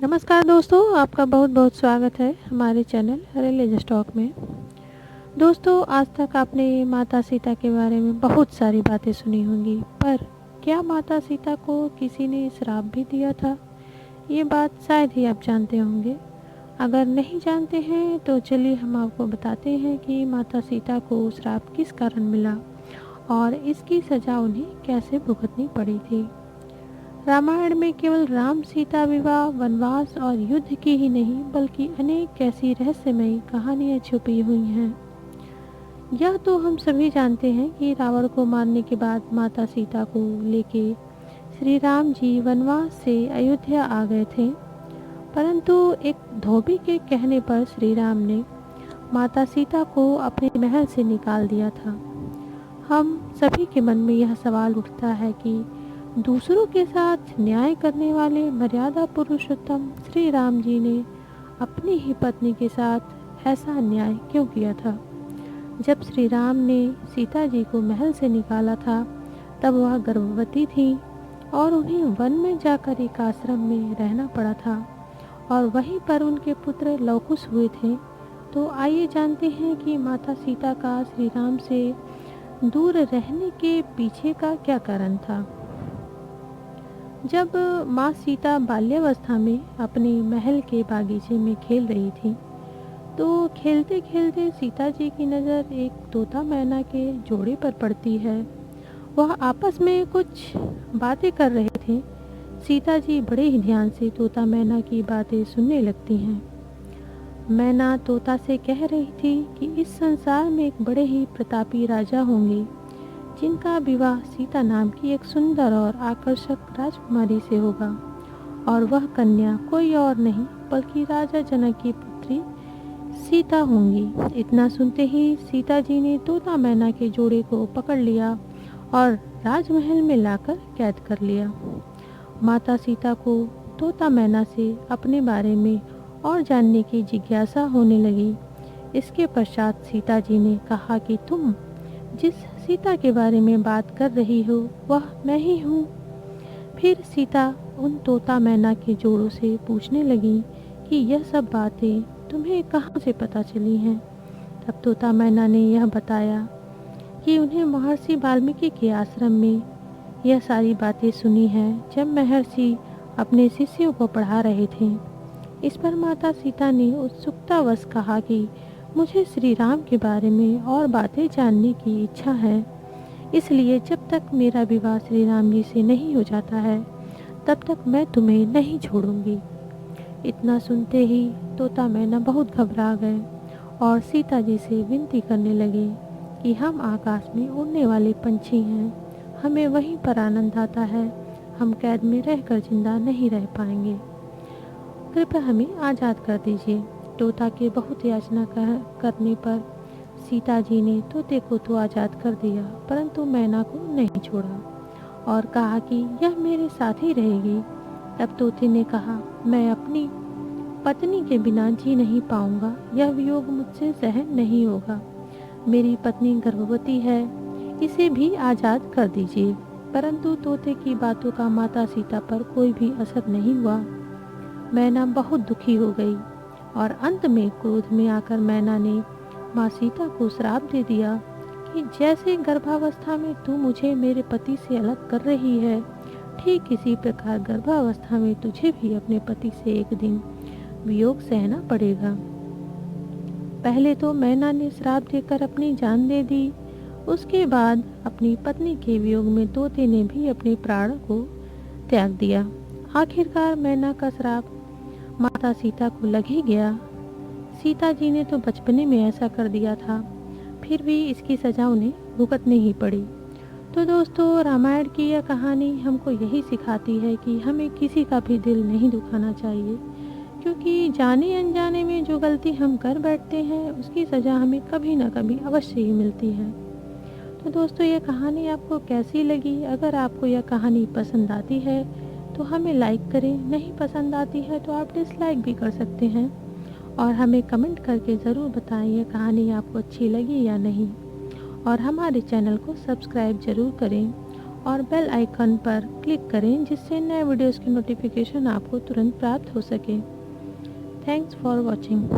नमस्कार दोस्तों, आपका बहुत बहुत स्वागत है हमारे चैनल रिलीजियस टॉक में। दोस्तों, आज तक आपने माता सीता के बारे में बहुत सारी बातें सुनी होंगी, पर क्या माता सीता को किसी ने श्राप भी दिया था? ये बात शायद ही आप जानते होंगे। अगर नहीं जानते हैं तो चलिए हम आपको बताते हैं कि माता सीता को श्राप किस कारण मिला और इसकी सज़ा उन्हें कैसे भुगतनी पड़ी थी। रामायण में केवल राम सीता विवाह, वनवास और युद्ध की ही नहीं बल्कि अनेक ऐसी रहस्यमयी कहानियाँ छुपी हुई हैं। यह तो हम सभी जानते हैं कि रावण को मारने के बाद माता सीता को लेके श्री राम जी वनवास से अयोध्या आ गए थे, परंतु एक धोबी के कहने पर श्री राम ने माता सीता को अपने महल से निकाल दिया था। हम सभी के मन में यह सवाल उठता है कि दूसरों के साथ न्याय करने वाले मर्यादा पुरुषोत्तम श्री राम जी ने अपनी ही पत्नी के साथ ऐसा अन्याय क्यों किया था। जब श्री राम ने सीता जी को महल से निकाला था तब वह गर्भवती थी और उन्हें वन में जाकर एक आश्रम में रहना पड़ा था और वहीं पर उनके पुत्र लवकुश हुए थे। तो आइए जानते हैं कि माता सीता का श्री राम से दूर रहने के पीछे का क्या कारण था। जब माँ सीता बाल्यावस्था में अपने महल के बागीचे में खेल रही थी तो खेलते खेलते सीता जी की नज़र एक तोता मैना के जोड़े पर पड़ती है। वह आपस में कुछ बातें कर रहे थे। सीता जी बड़े ही ध्यान से तोता मैना की बातें सुनने लगती हैं। मैना तोता से कह रही थी कि इस संसार में एक बड़े ही प्रतापी राजा होंगे जिनका विवाह सीता नाम की एक सुंदर और आकर्षक राजकुमारी से होगा और वह कन्या कोई और नहीं बल्कि राजा जनक की पुत्री सीता होंगी। इतना सुनते ही सीता जी ने तोता मैना के जोड़े को पकड़ लिया और राजमहल में लाकर कैद कर लिया। माता सीता को तोता मैना से अपने बारे में और जानने की जिज्ञासा होने लगी। इसके पश्चात सीता जी ने कहा कि तुम जिस सीता के बारे में बात कर रही हो वह मैं ही हूँ। फिर सीता उन तोता मैना के जोड़ों से पूछने लगी कि यह सब बातें तुम्हें कहाँ से पता चली हैं। तब तोता मैना ने यह बताया कि उन्हें महर्षि वाल्मीकि के आश्रम में यह सारी बातें सुनी हैं जब महर्षि अपने शिष्यों को पढ़ा रहे थे। इस पर माता सीता ने उत्सुकतावश कहा कि मुझे श्री राम के बारे में और बातें जानने की इच्छा है, इसलिए जब तक मेरा विवाह श्री राम जी से नहीं हो जाता है तब तक मैं तुम्हें नहीं छोड़ूंगी। इतना सुनते ही तोता मैना बहुत घबरा गए और सीता जी से विनती करने लगे कि हम आकाश में उड़ने वाले पंछी हैं, हमें वहीं पर आनंद आता है, हम कैद में रहकर जिंदा नहीं रह पाएंगे, कृपया हमें आज़ाद कर दीजिए। तोता के बहुत याचना करने पर सीता जी ने तोते को तो आज़ाद कर दिया परंतु मैना को नहीं छोड़ा और कहा कि यह मेरे साथ ही रहेगी। तब तोते ने कहा, मैं अपनी पत्नी के बिना जी नहीं पाऊंगा, यह वियोग मुझसे सहन नहीं होगा। मेरी पत्नी गर्भवती है, इसे भी आज़ाद कर दीजिए। परंतु तोते की बातों का माता सीता पर कोई भी असर नहीं हुआ। मैना बहुत दुखी हो गई और अंत में क्रोध में आकर मैना ने माँ सीता को श्राप दे दिया कि जैसे गर्भावस्था में तू मुझे मेरे पति से अलग कर रही है, ठीक इसी प्रकार गर्भावस्था में तुझे भी अपने पति से एक दिन वियोग सहना पड़ेगा। पहले तो मैना ने श्राप देकर अपनी जान दे दी, उसके बाद अपनी पत्नी के वियोग में तोते ने भी अपने प्राण को त्याग दिया। आखिरकार मैना का श्राप माता सीता को लग ही गया। सीता जी ने तो बचपने में ऐसा कर दिया था, फिर भी इसकी सज़ा उन्हें भुगतनी ही पड़ी। तो दोस्तों, रामायण की यह कहानी हमको यही सिखाती है कि हमें किसी का भी दिल नहीं दुखाना चाहिए, क्योंकि जाने अनजाने में जो गलती हम कर बैठते हैं उसकी सज़ा हमें कभी ना कभी अवश्य ही मिलती है। तो दोस्तों, यह कहानी आपको कैसी लगी? अगर आपको यह कहानी पसंद आती है तो हमें लाइक करें, नहीं पसंद आती है तो आप डिसलाइक भी कर सकते हैं और हमें कमेंट करके ज़रूर बताएं यह कहानी आपको अच्छी लगी या नहीं। और हमारे चैनल को सब्सक्राइब ज़रूर करें और बेल आइकन पर क्लिक करें जिससे नए वीडियोस की नोटिफिकेशन आपको तुरंत प्राप्त हो सके। Thanks for watching.